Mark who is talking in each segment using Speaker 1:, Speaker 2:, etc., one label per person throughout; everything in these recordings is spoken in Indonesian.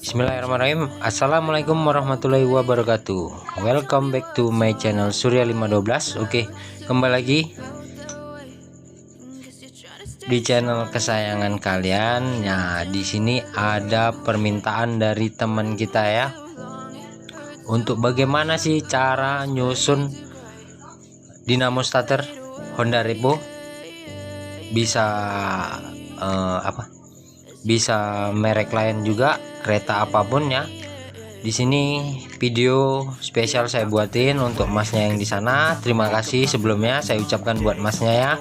Speaker 1: Bismillahirrahmanirrahim. Assalamualaikum warahmatullahi wabarakatuh. Welcome back to my channel Surya 512. Oke, kembali lagi di channel kesayangan kalian. Nah, di sini ada permintaan dari teman kita ya. Untuk bagaimana sih cara nyusun dinamo starter Honda Repo bisa bisa merek lain juga, kereta apapun ya. Di sini video spesial saya buatin untuk masnya yang di sana. Terima kasih sebelumnya saya ucapkan buat masnya ya,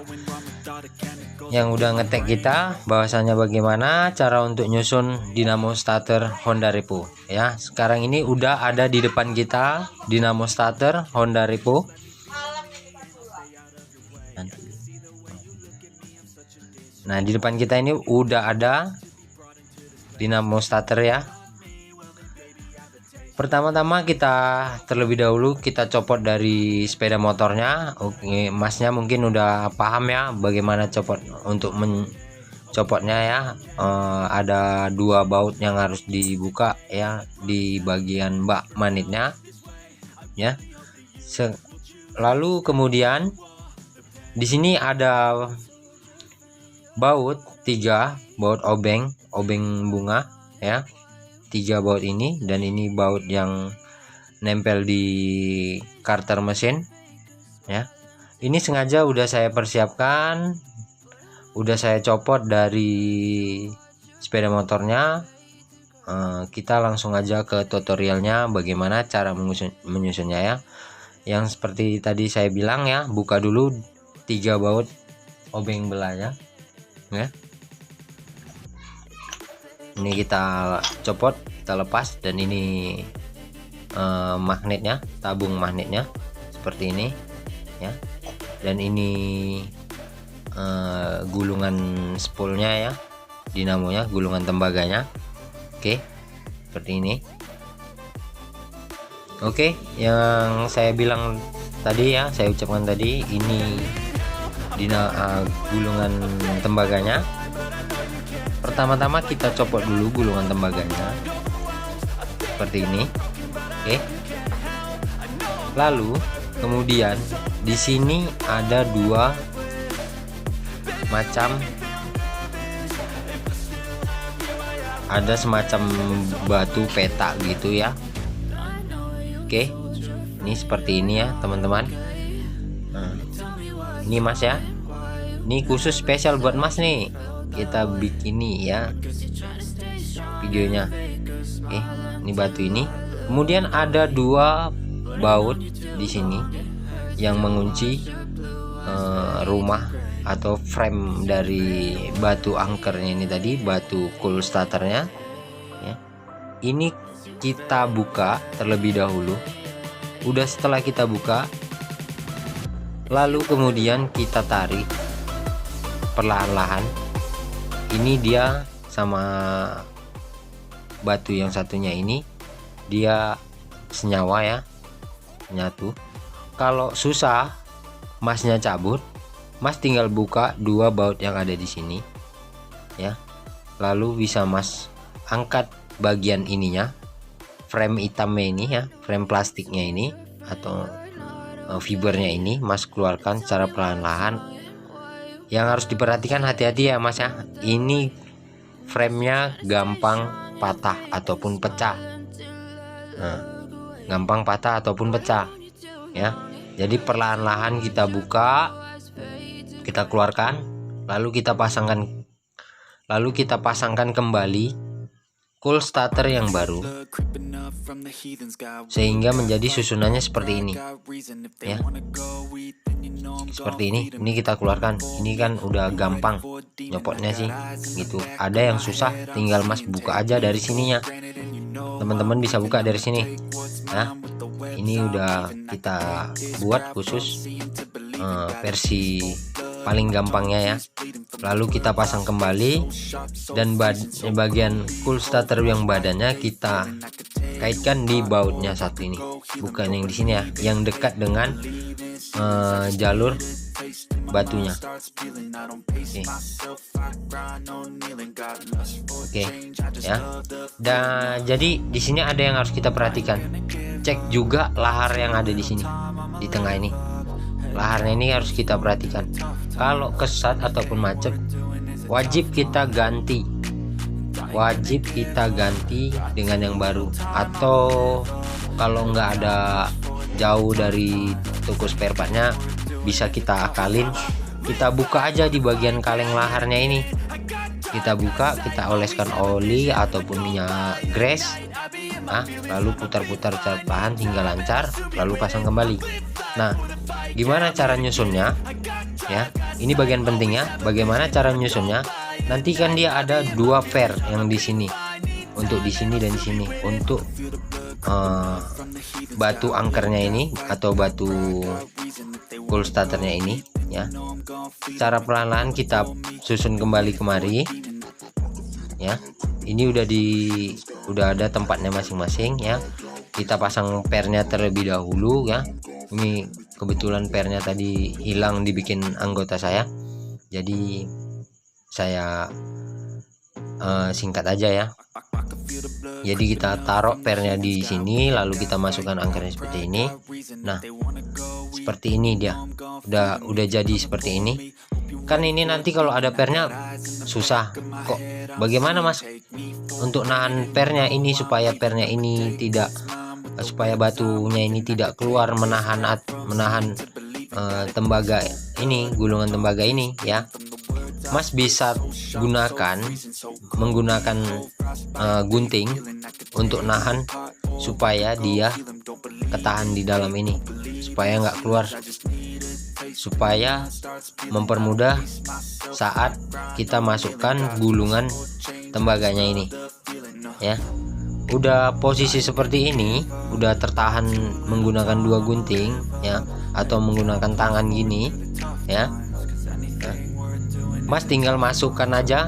Speaker 1: yang udah ngetek kita bahwasanya bagaimana cara untuk nyusun dinamo starter Honda Repo ya. Sekarang ini udah ada di depan kita dinamo starter Honda Repo. Nah, di depan kita ini udah ada dinamo starter ya. Pertama-tama kita terlebih dahulu kita copot dari sepeda motornya. Oke, masnya mungkin udah paham ya bagaimana copot untuk mencopotnya ya. Ada dua baut yang harus dibuka ya di bagian bak manitnya ya. Lalu kemudian di sini ada baut 3 baut obeng bunga ya, 3 baut ini, dan ini baut yang nempel di karter mesin ya. Ini sengaja udah saya persiapkan, udah saya copot dari sepeda motornya. Kita langsung aja ke tutorialnya bagaimana cara menyusunnya ya. Yang seperti tadi saya bilang ya, buka dulu 3 baut obeng belanya ya. Ini kita copot, kita lepas, dan ini magnetnya, tabung magnetnya seperti ini ya. Dan ini gulungan spoolnya ya, dinamonya, gulungan tembaganya. Oke, seperti ini. Oke, yang saya bilang tadi ya, saya ucapkan tadi, ini gulungan tembaganya. Pertama-tama kita copot dulu gulungan tembaganya seperti ini. Oke. Lalu kemudian di sini ada dua macam, ada semacam batu peta gitu ya. Oke, ini seperti ini ya teman-teman. Nah, ini mas ya, ini khusus spesial buat mas nih, kita bikini ya videonya. Oke, ini batu ini. Kemudian ada dua baut di sini yang mengunci rumah atau frame dari batu angkernya ini tadi, batu cool starternya ya. Ini kita buka terlebih dahulu. Udah setelah kita buka, lalu kemudian kita tarik perlahan-lahan. Ini dia sama batu yang satunya ini dia senyawa ya, nyatu. Kalau susah masnya cabut, mas tinggal buka dua baut yang ada di sini ya. Lalu bisa mas angkat bagian ininya, frame hitamnya ini ya, frame plastiknya ini atau fibernya ini, mas keluarkan secara perlahan-lahan. Yang harus diperhatikan, hati-hati ya mas ya, ini framenya gampang patah ataupun pecah. Nah, gampang patah ataupun pecah ya. Jadi perlahan-lahan kita buka, kita keluarkan, lalu kita pasangkan kembali cool starter yang baru, sehingga menjadi susunannya seperti ini ya. Seperti ini kita keluarkan. Ini kan udah gampang nyopotnya sih gitu. Ada yang susah, tinggal mas buka aja dari sininya. Teman-teman bisa buka dari sini. Nah, ini udah kita buat khusus versi paling gampangnya ya. Lalu kita pasang kembali, dan bagian cool starter yang badannya kita kaitkan di bautnya satu ini, bukan yang di sini ya, yang dekat dengan jalur batunya. Oke, ya. Dan jadi di sini ada yang harus kita perhatikan. Cek juga lahar yang ada di sini, di tengah ini. Laharnya ini harus kita perhatikan. Kalau kesat ataupun macet, wajib kita ganti. Wajib kita ganti dengan yang baru. Atau kalau nggak ada jauh dari toko spare partnya, bisa kita akalin. Kita buka aja di bagian kaleng laharnya ini. Kita buka, kita oleskan oli ataupun minyak grease, lalu putar-putar perlahan hingga lancar, lalu pasang kembali. Nah, gimana cara nyusunnya? Ya, ini bagian pentingnya. Bagaimana cara nyusunnya? Nanti kan dia ada 2 pair yang di sini, untuk di sini dan di sini, untuk batu angkernya ini atau batu cool starternya ini, ya. Cara perlahan-lahan kita susun kembali kemari, ya. Ini udah ada tempatnya masing-masing, ya. Kita pasang pairnya terlebih dahulu, ya. Ini kebetulan pairnya tadi hilang dibikin anggota saya, jadi saya singkat aja, ya. Jadi kita taruh pairnya di sini, lalu kita masukkan angkernya seperti ini. Nah, seperti ini dia. Udah jadi seperti ini. Kan ini nanti kalau ada pairnya susah kok. Bagaimana Mas untuk nahan pairnya ini supaya pairnya ini tidak, supaya batunya ini tidak keluar, menahan tembaga ini, gulungan tembaga ini, ya. Mas bisa menggunakan gunting untuk nahan supaya dia ketahan di dalam ini, supaya nggak keluar, supaya mempermudah saat kita masukkan gulungan tembaganya ini, ya. Udah posisi seperti ini, udah tertahan menggunakan 2 gunting, ya, atau menggunakan tangan gini, ya. Nah, Mas tinggal masukkan aja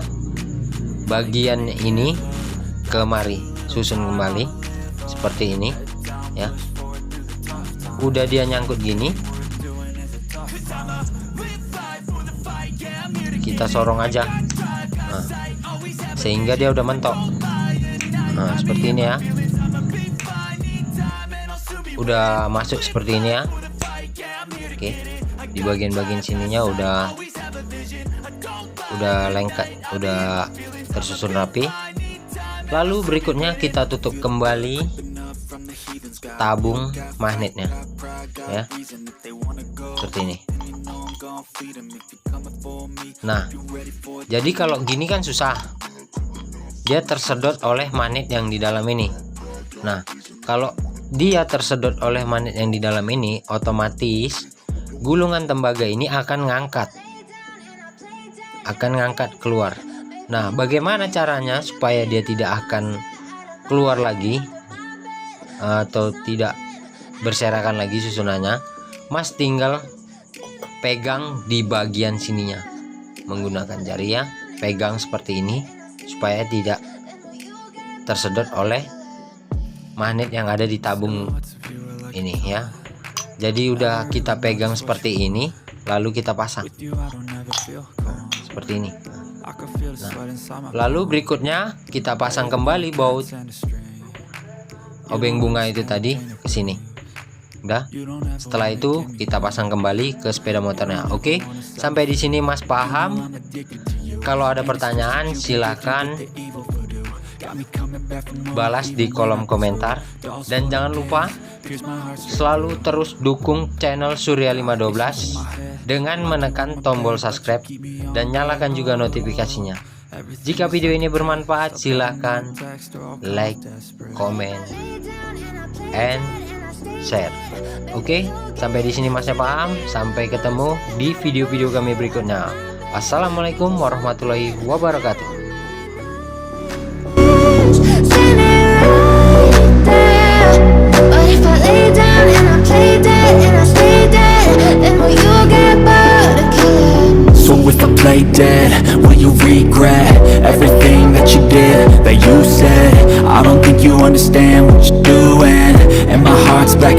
Speaker 1: bagian ini kemari, susun kembali seperti ini, ya. Udah dia nyangkut gini, kita sorong aja, sehingga dia udah mentok. Nah, seperti ini, ya. Udah masuk seperti ini, ya. Oke, di bagian-bagian sininya udah lengket, udah tersusun rapi. Lalu berikutnya kita tutup kembali tabung magnetnya, ya, seperti ini. Nah, jadi kalau gini kan susah, dia tersedot oleh magnet yang di dalam ini. Nah, kalau dia tersedot oleh magnet yang di dalam ini, otomatis gulungan tembaga ini akan ngangkat keluar. Nah, bagaimana caranya supaya dia tidak akan keluar lagi atau tidak berserakan lagi susunannya? Mas tinggal pegang di bagian sininya menggunakan jari, ya. Pegang seperti ini supaya tidak tersedot oleh magnet yang ada di tabung ini, ya. Jadi udah kita pegang seperti ini, lalu kita pasang seperti ini. Nah, lalu berikutnya kita pasang kembali baut obeng bunga itu tadi ke sini. Udah. Setelah itu kita pasang kembali ke sepeda motornya. Oke, sampai di sini Mas paham? Kalau ada pertanyaan silahkan balas di kolom komentar, dan jangan lupa selalu terus dukung channel Surya 512 dengan menekan tombol subscribe dan nyalakan juga notifikasinya. Jika video ini bermanfaat, silahkan like, comment, and share. Oke, sampai di sini Masnya paham. Sampai ketemu di video-video kami berikutnya. Assalamualaikum warahmatullahi wabarakatuh.
Speaker 2: So if I play dead, will you regret everything that you did, that you said? I don't think you understand what you're doing, and my heart's black.